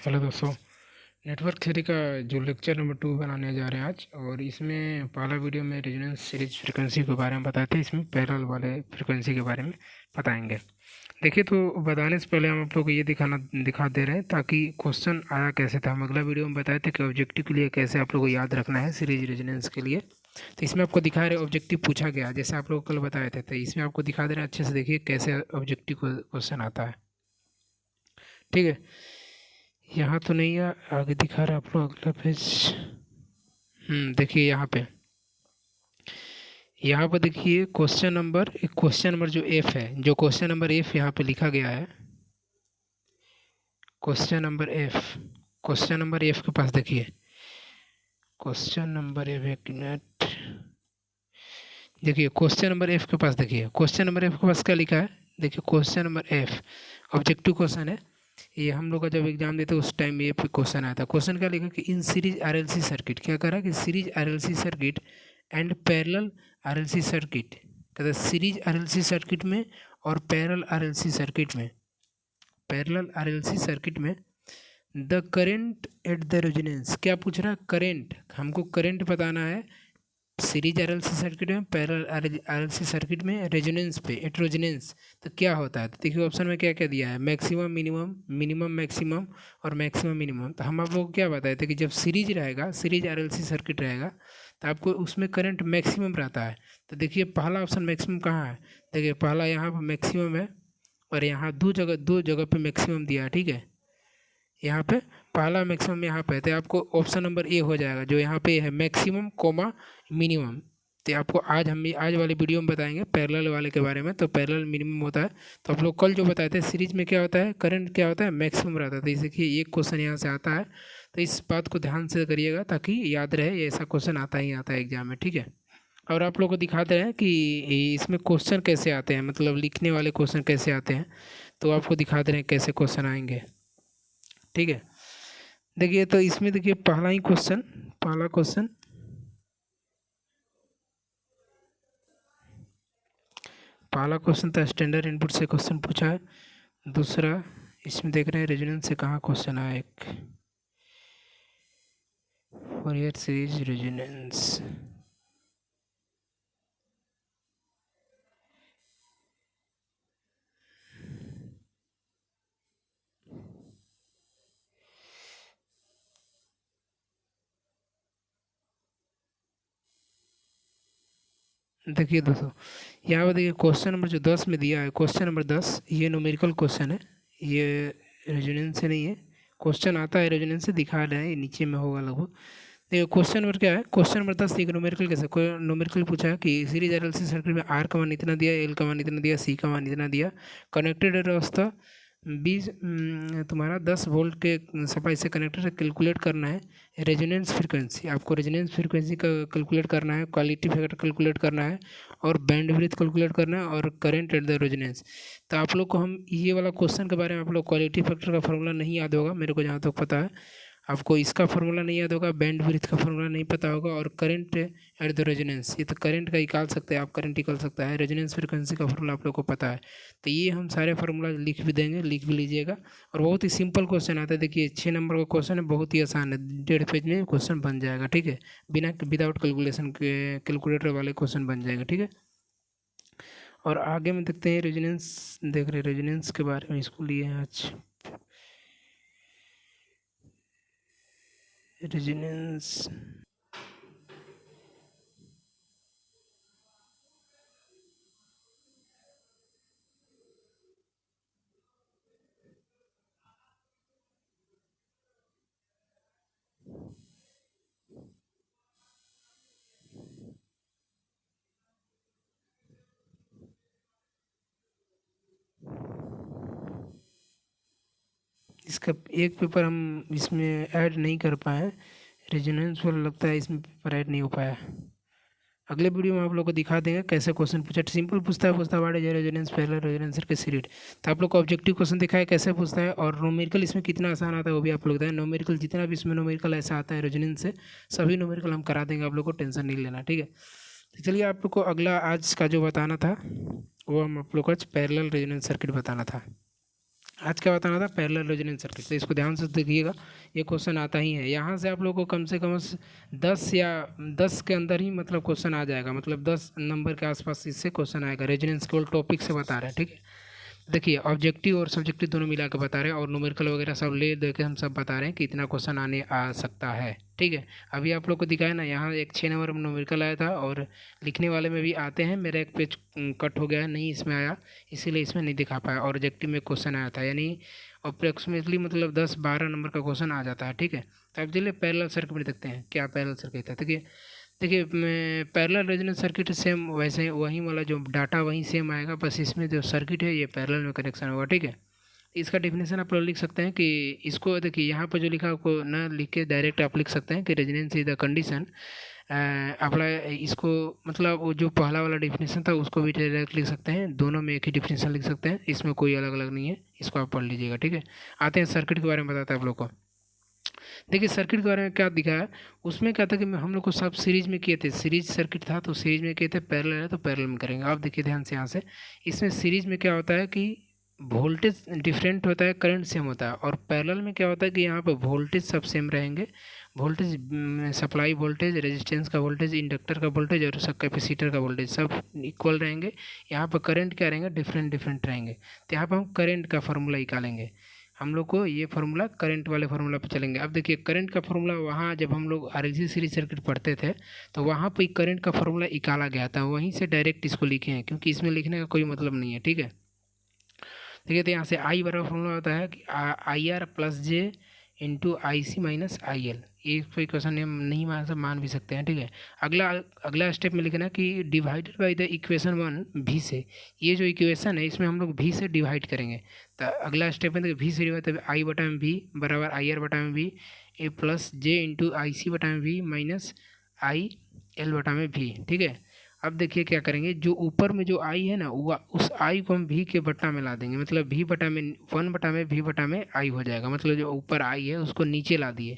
Hello दोस्तों। Network theory का जो लेक्चर नंबर 2 बनाने जा रहे हैं आज, और इसमें पहला वीडियो में रेजोनेंस सीरीज फ्रीक्वेंसी के बारे में बताते हैं, इसमें पैरेलल वाले फ्रीक्वेंसी के बारे में बताएंगे। देखिए, तो बताने से पहले हम आप लोग को ये दिखा दे रहे हैं ताकि क्वेश्चन आया कैसे था। हम अगला वीडियो में बताए थे कि ऑब्जेक्टिव के लिए कैसे आप लोग को याद रखना है सीरीज रेजोनेंस के लिए। तो इसमें आपको दिखा रहे ऑब्जेक्टिव पूछा गया, जैसे आप लोग कल बताए थे, तो इसमें आपको दिखा दे रहे हैं। अच्छे से देखिए कैसे ऑब्जेक्टिव क्वेश्चन आता है, ठीक है। यहाँ तो नहीं है, आगे दिखा रहा है आप लोग अगला पेज। देखिए यहाँ पर देखिए क्वेश्चन नंबर जो एफ है, जो क्वेश्चन नंबर एफ यहाँ पे लिखा गया है, क्वेश्चन नंबर एफ के पास देखिए, क्वेश्चन नंबर एफ, एक मिनट। देखिए क्वेश्चन नंबर एफ के पास, देखिए क्वेश्चन नंबर एफ के पास क्या लिखा है। देखिए question number F objective question है। ये हम लोग का जब एग्जाम देते उस टाइम ये क्वेश्चन आया था। क्वेश्चन क्या लिखा कि इन सीरीज आरएलसी सर्किट, क्या करा कि series RLC circuit and parallel RLC circuit, कहता सीरीज आरएलसी सर्किट में और पैरेलल आरएलसी सर्किट में the current at the resonance, क्या पूछ रहा है, करेंट, हमको करेंट बताना है सीरीज आरएलसी सर्किट में, पैरेलल आरएलसी सर्किट में, रेजोनेंस पे, एट रेजोनेंस। तो क्या होता है, तो देखिए ऑप्शन में क्या क्या दिया है, मैक्सिमम मिनिमम, मिनिमम मैक्सिमम और मैक्सिमम मिनिमम। तो हम आप लोग को क्या बताए थे कि जब सीरीज रहेगा, सीरीज आरएलसी सर्किट रहेगा, तो आपको उसमें करंट मैक्सिमम रहता है। तो देखिए पहला ऑप्शन मैक्सिमम कहाँ है, देखिए पहला यहाँ पर मैक्सिमम है, और यहाँ दो जगह पे मैक्सिमम दिया है, ठीक है। यहाँ पे पहला मैक्सिमम यहाँ पे है, तो आपको ऑप्शन नंबर ए हो जाएगा, जो यहाँ पे है मैक्सिमम कोमा मिनिमम। तो आपको आज वाले वीडियो में बताएंगे पैरेलल वाले के बारे में। तो पैरेलल मिनिमम होता है, तो आप लोग कल जो बताए थे सीरीज में क्या होता है, करंट क्या होता है, मैक्सिमम रहता है। तो इसे देखिए एक क्वेश्चन यहाँ से आता है, तो इस बात को ध्यान से करिएगा ताकि याद रहे, ये ऐसा क्वेश्चन आता ही आता है एग्जाम में, ठीक है। और आप लोग को दिखाते हैं कि इसमें क्वेश्चन कैसे आते हैं, मतलब लिखने वाले क्वेश्चन कैसे आते हैं, तो आपको दिखाते हैं कैसे क्वेश्चन आएंगे, ठीक है। देखिए तो इसमें देखिए पहला क्वेश्चन था, स्टैंडर्ड इनपुट से क्वेश्चन पूछा है। दूसरा, इसमें देख रहे हैं रेजोनेंस से कहाँ क्वेश्चन आया, एक फॉरियर सीरीज रेजोनेंस। देखिए दोस्तों, यहाँ पर देखिए क्वेश्चन नंबर जो 10 में दिया है, क्वेश्चन नंबर 10, ये न्यूमेरिकल क्वेश्चन है, ये रेजोनेंस से नहीं है। क्वेश्चन आता है रेजोनेंस से, दिखा रहा है, ये नीचे में होगा लगभग। देखो क्वेश्चन नंबर क्या है, क्वेश्चन नंबर 10, एक न्यूमेरिकल कैसे, कोई न्यूमेरिकल पूछा है कि सीरीज आरएलसी सर्किट में आर का मान इतना दिया, एल का मान इतना दिया, सी का मान इतना दिया, कनेक्टेड अवस्था 20 तुम्हारा 10 वोल्ट के सप्लाई से कनेक्टर से कैलकुलेट करना है रेजोनेंस फ्रीक्वेंसी। आपको रेजोनेंस फ्रीक्वेंसी का कैलकुलेट करना है, क्वालिटी फैक्टर कैलकुलेट करना है, और बैंडविड्थ कैलकुलेट करना है, और करंट एट द रेजोनेंस। तो आप लोग को हम ये वाला क्वेश्चन के बारे में, आप लोग क्वालिटी फैक्टर का फॉर्मूला नहीं याद होगा, मेरे को जहाँ तक पता है आपको इसका फॉर्मूला नहीं याद होगा, बैंड विड्थ का फॉर्मूला नहीं पता होगा, और करंट एट द रेजोनेंस, ये तो करंट का निकाल सकते हैं आप, करंट निकल सकता है, रेजोनेंस फ्रीक्वेंसी का फॉर्मूला आप लोग को पता है। तो ये हम सारे फार्मूला लिख भी देंगे, लिख भी लीजिएगा। और बहुत ही सिंपल क्वेश्चन आता है, देखिए 6 नंबर का क्वेश्चन है, बहुत ही आसान है, 1.5 पेज में क्वेश्चन बन जाएगा, ठीक है। बिना विदाउट कैलकुलेशन के कैलकुलेटर वाले क्वेश्चन बन जाएगा, ठीक है। और आगे में देखते हैं रेजोनेंस, देख रहे रेजोनेंस के बारे में इसको लिए हैं आज, रेजोनेंस। इसका एक पेपर हम इसमें ऐड नहीं कर पाए, रेजोनेंस वाला लगता है इसमें पेपर ऐड नहीं हो पाया। अगले वीडियो में आप लोग को दिखा देंगे कैसे क्वेश्चन पूछा, सिंपल पूछता है व्हाट इज रेजोनेंस, पहला रेजोनेंस के सीरीज। तो आप लोग को ऑब्जेक्टिव क्वेश्चन दिखाया कैसे पूछता है, और न्यूमेरिकल इसमें कितना आसान आता है वो भी आप लोग बताएं। न्यूमेरिकल जितना भी इसमें न्यूमेरिकल ऐसा आता है रेजोनेंस से, सभी न्यूमेरिकल हम करा देंगे, आप लोग को टेंशन नहीं लेना, ठीक है। तो चलिए, आप लोग को अगला आज का जो बताना था, वो हम आप लोग को आज पैरेलल रेजोनेंस सर्किट बताना था। आज क्या बताना था, पैरेलल रेजोनेंस सर्किट। तो इसको ध्यान से देखिएगा, ये क्वेश्चन आता ही है। यहाँ से आप लोगों को कम से कम 10 या 10 के अंदर ही मतलब क्वेश्चन आ जाएगा, मतलब 10 नंबर के आसपास इससे क्वेश्चन आएगा। रेजोनेंस केवल टॉपिक से बता रहे हैं, ठीक है। देखिए ऑब्जेक्टिव और सब्जेक्टिव दोनों मिला के बता रहे हैं, और न्यूमेरिकल वगैरह सब ले दे के हम सब बता रहे हैं कि इतना क्वेश्चन आने आ सकता है, ठीक है। अभी आप लोग को दिखाया ना, यहाँ एक 6 नंबर में न्यूमेरिकल आया था, और लिखने वाले में भी आते हैं। मेरा एक पेज कट हो गया है, नहीं इसमें आया, इसीलिए इसमें नहीं दिखा पाया। और ऑब्जेक्टिव में क्वेश्चन आया था, यानी अप्रोक्सीमेटली मतलब 10-12 नंबर का क्वेश्चन आ जाता है, ठीक है। तो अब चलिए पैरेलल सर्किट में देखते हैं क्या पैरेलल सर्किट है। देखिए देखिए पैरेलल रेजोनेंस सर्किट सेम वैसे वही वाला जो डाटा वही सेम आएगा, बस इसमें जो सर्किट है ये पैरेलल में कनेक्शन होगा, ठीक है। इसका डेफिनेशन आप लोग लिख सकते हैं कि इसको देखिए यहाँ पर जो लिखा है आपको ना लिख के डायरेक्ट आप लिख सकते हैं कि resonance is the condition apply. इसको मतलब वो जो पहला वाला डेफिनेशन था उसको भी डायरेक्ट लिख सकते हैं, दोनों में एक ही डेफिनेशन लिख सकते हैं, इसमें कोई अलग अलग नहीं है। इसको आप पढ़ लीजिएगा, ठीक है। आते हैं सर्किट के बारे में, बताते हैं आप लोग को। देखिए सर्किट के बारे में क्या दिखाया, उसमें क्या था कि हम लोग को सब सीरीज में किए थे, सीरीज सर्किट था तो सीरीज में किए थे। पैरेलल है तो पैरेलल में करेंगे। आप देखिए ध्यान से यहाँ से, इसमें सीरीज में क्या होता है कि वोल्टेज डिफरेंट होता है, करंट सेम होता है। और पैरेलल में क्या होता है कि यहाँ पर वोल्टेज सब सेम रहेंगे, वोल्टेज सप्लाई वोल्टेज, रेजिस्टेंस का वोल्टेज, इंडक्टर का वोल्टेज और सब कैपेसिटर का वोल्टेज सब इक्वल रहेंगे। यहाँ पर करंट क्या रहेंगे, डिफरेंट डिफरेंट रहेंगे। तो यहाँ पर हम करंट का फॉर्मूला निकालेंगे, हम लोग को ये फार्मूला करंट वाले फार्मूला पे चलेंगे। अब देखिए करंट का फार्मूला वहाँ जब हम लोग आरएलसी सीरीज सर्किट पढ़ते थे तो वहाँ पे करंट का फार्मूला निकाला गया था, वहीं से डायरेक्ट इसको लिखे हैं, क्योंकि इसमें लिखने का कोई मतलब नहीं है, ठीक है। देखिए तो यहाँ से आई बराबर फॉर्मूला होता है कि I R plus J into I C minus I L. ये कोई क्वेश्चन नहीं मान भी सकते हैं, ठीक है। अगला अगला स्टेप में लिखना कि डिवाइडेड बाय द इक्वेशन 1 भी से, ये जो इक्वेशन है इसमें हम लोग भी से डिवाइड करेंगे। तो अगला स्टेप में देखिए भी से डिवाइड, तब आई बटा में भी बराबर आई आर बटा में भी ए प्लस जे इंटू आई सी बटा में भी माइनस आई एल बटा में भी, ठीक है। अब देखिए क्या करेंगे, जो ऊपर में जो आई है ना वो उस आई को हम भी के बटा में ला देंगे, मतलब भी बटा में 1 बटा में भी बटा में आई हो जाएगा। मतलब जो ऊपर आई है उसको नीचे ला दिए,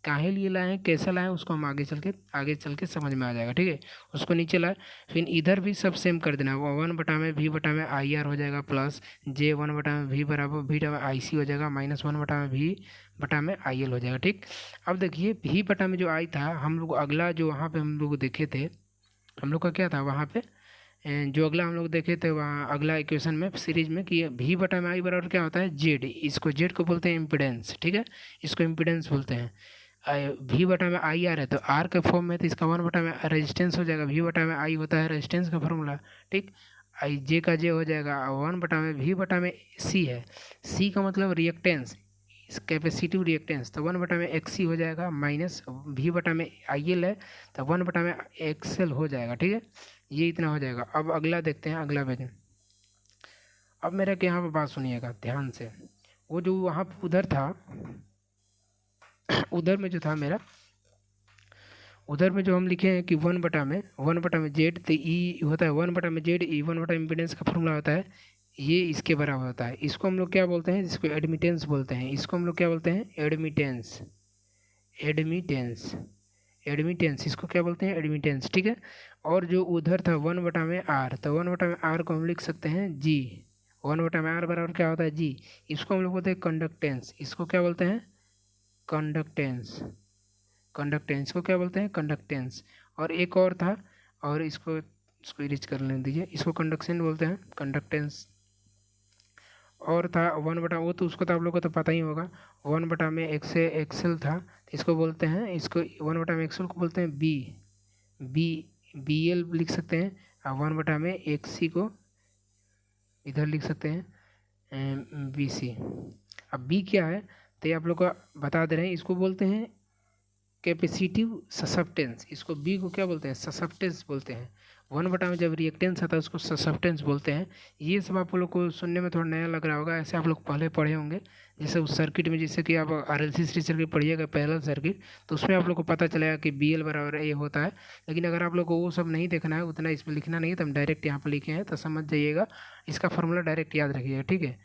काहे लिए लाए हैं कैसे लाए हैं उसको हम आगे चल के समझ में आ जाएगा, ठीक है। उसको नीचे लाए, फिर इधर भी सब सेम कर देना, 1 बटा में भी बटा में आई आर हो जाएगा, प्लस जे 1 बटा में भी बराबर भी बटा में आई सी हो जाएगा, माइनस 1 बटा में भी बटा में आई एल हो जाएगा, ठीक। अब देखिए भी बटा में जो आई था, हम लोग अगला जो वहाँ पे हम लोग देखे थे, हम लोग का क्या था वहाँ पे जो अगला हम लोग देखे थे वहाँ अगला इक्वेशन में सीरीज में कि भी बटा में आई बराबर क्या होता है, जेड। इसको जेड को बोलते हैं इम्पिडेंस, ठीक है, इसको इम्पिडेंस बोलते हैं। भी बटा में आई आर है तो आर के फॉर्म में, तो इसका 1 बटा में रेजिस्टेंस हो जाएगा। भी बटा में आई होता है रेजिस्टेंस का फॉर्मूला, ठीक। आई जे का जे हो जाएगा, 1 बटा में भी बटा में सी है, सी का मतलब रिएक्टेंस, कैपेसिटिव रिएक्टेंस, तो 1 बटा में एक्स सी हो जाएगा, माइनस भी बटा में आई एल है तो 1 बटा में एक्सएल हो जाएगा, ठीक है। ये इतना हो जाएगा। अब अगला देखते हैं, अगला पेज। अब मेरा के यहाँ पर बात सुनिएगा ध्यान से, वो जो वहाँ उधर था उधर में जो था मेरा, उधर में जो हम लिखे हैं कि 1 बटा में जेड, तो ई होता है 1 बटा में जेड, ई 1 बटा इम्पिडेंस का फॉर्मूला होता है, ये इसके बराबर होता है। इसको हम लोग क्या बोलते हैं, जिसको एडमिटेंस बोलते हैं, इसको हम लोग क्या बोलते हैं, एडमिटेंस, एडमिटेंस, एडमिटेंस, इसको क्या बोलते हैं, एडमिटेंस, ठीक है। और जो उधर था 1 बटा में आर, तो 1 बटा में आर को हम लिख सकते हैं जी, 1 बटा में आर बराबर क्या होता है जी। इसको हम लोग बोलते हैं कंडक्टेंस, इसको क्या बोलते हैं, कंडक्टेंस, कंडक्टेंस को क्या बोलते हैं, कंडक्टेंस। और एक और था, और इसको इरेज कर लेने दीजिए, इसको कंडक्शन बोलते हैं, कंडक्टेंस। और था 1 बटा, वो तो उसको तो आप लोग को तो पता ही होगा, 1 बटा में एक्सेल था, तो इसको बोलते हैं, इसको 1 बटा में एक्सेल को बोलते हैं बी, बी एल लिख सकते हैं। और 1 बटा में एक्स सी को इधर लिख सकते हैं बी सी। अब बी क्या है तो ये आप लोग को बता दे रहे हैं, इसको बोलते हैं कैपेसिटिव ससेप्टेंस, इसको बी को क्या बोलते हैं, ससेप्टेंस बोलते हैं। 1 बटा में जब रिएक्टेंस आता है उसको ससेप्टेंस बोलते हैं। ये सब आप लोग को सुनने में थोड़ा नया लग रहा होगा, ऐसे आप लोग पहले पढ़े होंगे, जैसे उस सर्किट में, जैसे कि आप आरएलसी सीरीज सर्किट पढ़िएगा पैरेलल सर्किट, तो उसमें आप लोग को पता चलेगा कि बी एल बराबर ये होता है। लेकिन अगर आप लोग को वो सब नहीं देखना है, उतना इसमें लिखना नहीं है, तो हम डायरेक्ट यहाँ पर लिखे हैं, तो समझ जाइएगा, इसका फॉर्मूला डायरेक्ट याद रखिएगा, ठीक है।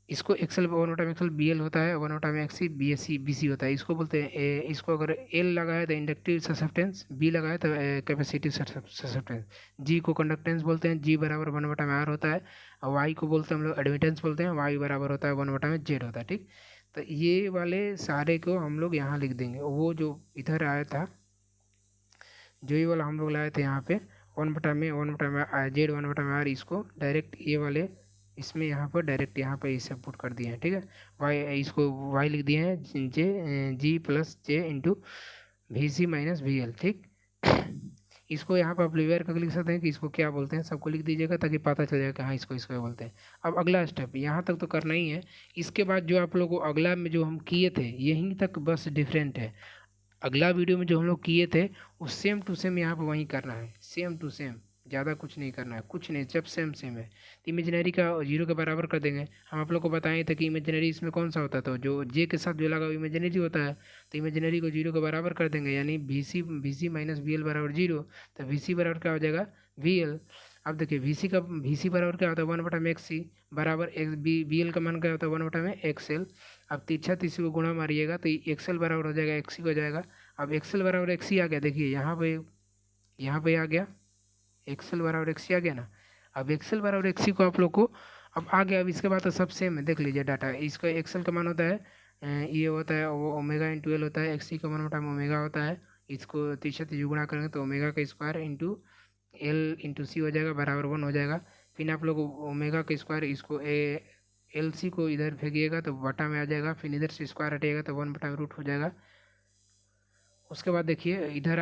इसको एक्सल 1/एक्सल बी एल होता है, 1/एक्सी B S C B C होता है। इसको बोलते हैं इसको अगर एल लगाए तो इंडक्टिव ससेप्टेंस, बी लगाए तो कैपेसिटिव ससेप्टेंस, जी को कंडक्टेंस बोलते हैं, जी बराबर 1/आर होता है, और वाई को बोलते हैं हम लोग एडमिटेंस बोलते हैं, वाई बराबर होता है 1/जेड होता है। ठीक, तो ये वाले सारे को हम लोग यहाँ लिख देंगे। वो जो इधर आया था, जो ये वाला हम लोग लाए थे यहाँ पे 1/में जेड 1/आर, इसको डायरेक्ट ये वाले इसमें यहाँ पर डायरेक्ट यहाँ पर इसे पुट कर दिए हैं। ठीक है, वाई इसको वाई लिख दिए हैं J G plus J into V C minus V L. ठीक, इसको यहाँ पर आप रिवेयर करके लिख सकते हैं कि इसको क्या बोलते हैं, सबको लिख दीजिएगा ताकि पता चल जाए कि हाँ इसको इसको बोलते हैं। अब अगला स्टेप यहाँ तक तो करना ही है। इसके बाद जो आप लोगों को अगला में जो हम किए थे यहीं तक बस डिफरेंट है। अगला वीडियो में जो हम लोग किए थे वो सेम टू सेम यहाँ पर वहीं करना है, सेम टू सेम, ज़्यादा कुछ नहीं करना है, कुछ नहीं, जब सेम सेम है तो इमेजिनरी का जीरो के बराबर कर देंगे। हम आप लोग को बताए थे कि इमेजिनरी इसमें कौन सा होता था, जो जे के साथ जो लगा वो इमेजिनरी होता है, तो इमेजिनरी को जीरो के बराबर कर देंगे, यानी V C minus V L बराबर जीरो। तो वी सी बराबर क्या हो जाएगा वी एल। अब देखिए वी सी बराबर क्या होता है 1/एक्स सी बराबर एक्स बी एल का मान क्या होता है 1/एक्स एल। अब तिरछा तीसरी को गुणा मारिएगा तो एक्सएल बराबर हो जाएगा एक्सी हो जाएगा। अब एक्सएल बराबर एक्सी आ गया, देखिए यहाँ पे आ गया एक्सएल बराबर एक्सी आ गया ना। अब एक्सएल बराबर एक्सी को आप लोग को अब आ गया। अब इसके बाद तो सब सेम है, देख लीजिए डाटा, इसका एक्सएल का मान होता है ये होता है वो ओमेगा इंटू एल होता है, एक्सी का मान ओमेगा होता है। इसको तीसरा तीसरी गुणा करेंगे तो ओमेगा का स्क्वायर इंटू एल इंटू सी हो जाएगा बराबर 1 हो जाएगा। फिर आप लोग ओमेगा का स्क्वायर इसको एल सी को इधर फेंकिएगा तो बटा में आ जाएगा, फिर इधर से स्क्वायर हटेगा तो 1/रूट हो जाएगा। उसके बाद देखिए इधर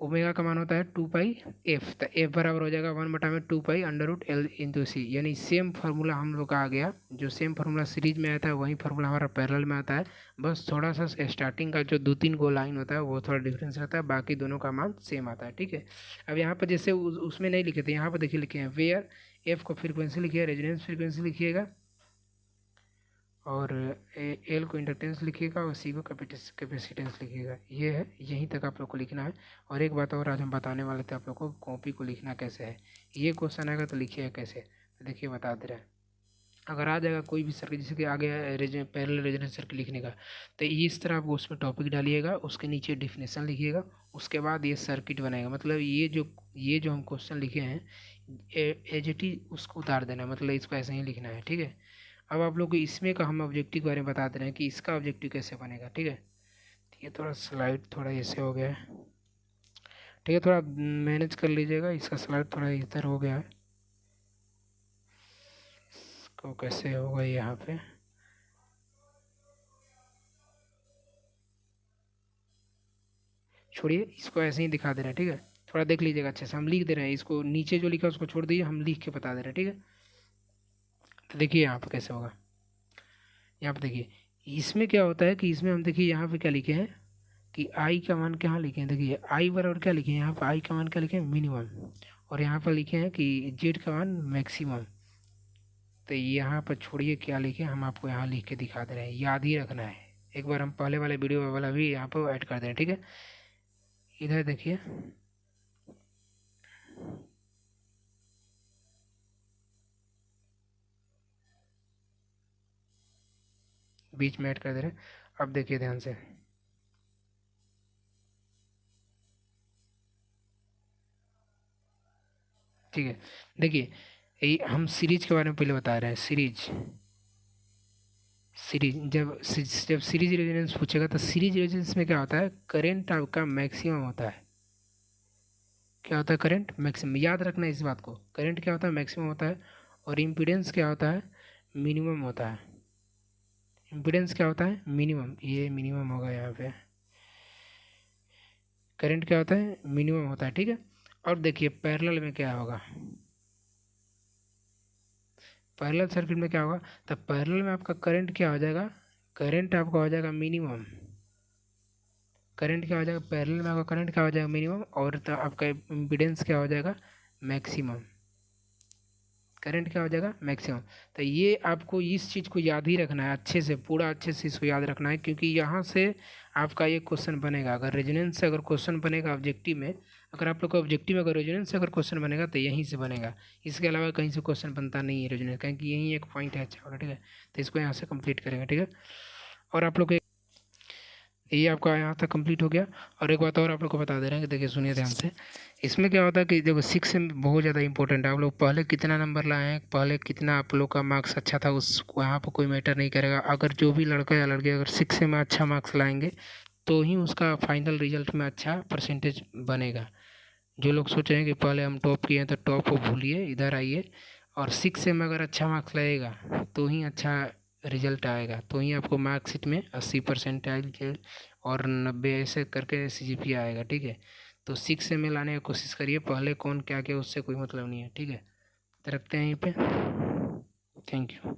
ओमेगा का मान होता है 2 पाई एफ, तो एफ बराबर हो जाएगा 1/2 pi under root L into C, यानी सेम फार्मूला हम लोग का आ गया। जो सेम फार्मूला सीरीज में आता है वही फार्मूला हमारा पैरेलल में आता है, बस थोड़ा सा स्टार्टिंग का जो 2-3 गो लाइन होता है वो थोड़ा डिफरेंस रहता है, बाकी दोनों का मान सेम आता है। ठीक है, अब यहाँ पर जैसे उसमें नहीं लिखे थे, यहाँ पर देखिए लिखे हैं वेयर, एफ को फ्रीक्वेंसी लिखिए, रेजोनेंस फ्रीक्वेंसी लिखिएगा, और एल को इंडक्टेंस लिखिएगा, और सी को कैपेसिटेंस लिखिएगा। ये है, यहीं तक आप लोग को लिखना है। और एक बात और आज हम बताने वाले थे आप लोग को, कॉपी को लिखना कैसे है। ये क्वेश्चन आएगा तो लिखिएगा कैसे, तो देखिए बता दे रहे हैं। अगर आ जाएगा कोई भी सर्किट, जैसे कि आ गया पैरेलल रेजोनेंस सर्किट लिखने का, तो इस तरह आप उसमें टॉपिक डालिएगा, उसके नीचे डिफिनेशन लिखिएगा, उसके बाद ये सर्किट बनेगा। मतलब ये जो हम क्वेश्चन लिखे हैं एज इट इज उसको उतार देना है, मतलब इसको ऐसे ही लिखना है। ठीक है, अब आप लोग को इसमें का हम ऑब्जेक्टिव के बारे में बता दे रहे हैं कि इसका ऑब्जेक्टिव कैसे बनेगा। ठीक है, ये थोड़ा स्लाइड थोड़ा ऐसे हो गया है, ठीक है, थोड़ा मैनेज कर लीजिएगा, इसका स्लाइड थोड़ा इधर हो गया है, इसको कैसे होगा यहाँ पे, छोड़िए इसको ऐसे ही दिखा दे रहे हैं। ठीक है, थोड़ा देख लीजिएगा अच्छे से, हम लिख दे रहे हैं, इसको नीचे जो लिखा है उसको छोड़ दीजिए, हम लिख के बता दे रहे हैं। ठीक है, तो देखिए यहाँ पे कैसे होगा। यहाँ पे देखिए इसमें क्या होता है कि इसमें हम देखिए यहाँ पे क्या लिखे हैं कि आई का मान क्या लिखे हैं, देखिए आई बराबर क्या लिखे हैं, यहाँ पर आई का मान क्या लिखे हैं मिनिमम, और यहाँ पर लिखे हैं कि जेड का मान मैक्सिमम। तो यहाँ पर छोड़िए क्या लिखे, हम आपको यहाँ लिख के दिखा दे रहे हैं, याद ही रखना है। एक बार हम पहले वाले वीडियो वाला भी यहाँ पर ऐड कर दे रहे हैं। ठीक है, इधर देखिए बीच में ऐड कर दे रहे हैं, अब देखिए ध्यान से, ठीक है। देखिए ये हम सीरीज के बारे में पहले बता रहे हैं, सीरीज सीरीज जब सीरीज रेजोनेंस पूछेगा तो सीरीज रेजोनेंस में क्या होता है, करंट आपका मैक्सिमम होता है। क्या होता है, करंट मैक्सिमम, याद रखना है इस बात को, करंट क्या होता है मैक्सिमम होता है, और इम्पीडेंस क्या होता है मिनिमम होता है। इम्पीडेंस क्या होता है मिनिमम, ये मिनिमम होगा यहाँ पे, करंट क्या होता है मिनिमम होता है। ठीक है, और देखिए पैरेलल में क्या होगा, पैरेलल सर्किट में क्या होगा, तो पैरेलल में आपका करंट क्या हो जाएगा, करंट आपका हो जाएगा मिनिमम, करंट क्या हो जाएगा पैरेलल में आपका करंट क्या हो जाएगा मिनिमम, और तो आपका इम्पीडेंस क्या हो जाएगा मैक्सिमम, करंट क्या हो जाएगा मैक्सिमम। तो ये आपको इस चीज़ को याद ही रखना है अच्छे से, पूरा अच्छे से इसको याद रखना है, क्योंकि यहाँ से आपका ये क्वेश्चन बनेगा। अगर रेजोनेंस से अगर क्वेश्चन बनेगा ऑब्जेक्टिव में, अगर आप लोग का ऑब्जेक्टिव अगर रेजोनेंस से अगर क्वेश्चन बनेगा तो यहीं से बनेगा, इसके अलावा कहीं से क्वेश्चन बनता नहीं है रेजोनेंस, क्योंकि यही एक पॉइंट है अच्छा वाला, ठीक है। तो इसको यहाँ से कंप्लीट करेंगे, ठीक है। और आप लोग ये आपका यहाँ तक कंप्लीट हो गया। और एक बात और आप लोग को बता दे रहे हैं कि देखिए सुनिए ध्यान से, इसमें क्या होता है कि देखो 6 से बहुत ज़्यादा इंपॉर्टेंट है। आप लोग पहले कितना नंबर लाए हैं, पहले कितना आप लोग का मार्क्स अच्छा था, उस वहाँ पर कोई मैटर नहीं करेगा। अगर जो भी लड़का या लड़की अगर 6 में अच्छा मार्क्स लाएंगे तो ही उसका फाइनल रिजल्ट में अच्छा परसेंटेज बनेगा। जो लोग सोच रहे हैं कि पहले हम टॉप किए हैं तो टॉप को भूलिए, इधर आइए। और 6 में अगर अच्छा मार्क्स लगेगा तो ही अच्छा रिजल्ट आएगा, तो ही आपको मार्कशीट में 80% और 90 ऐसे करके CGPA आएगा, ठीक है। तो 6 में लाने की कोशिश करिए, पहले कौन क्या किया उससे कोई मतलब नहीं है, ठीक है। तो रखते हैं यहीं पे, थैंक यू।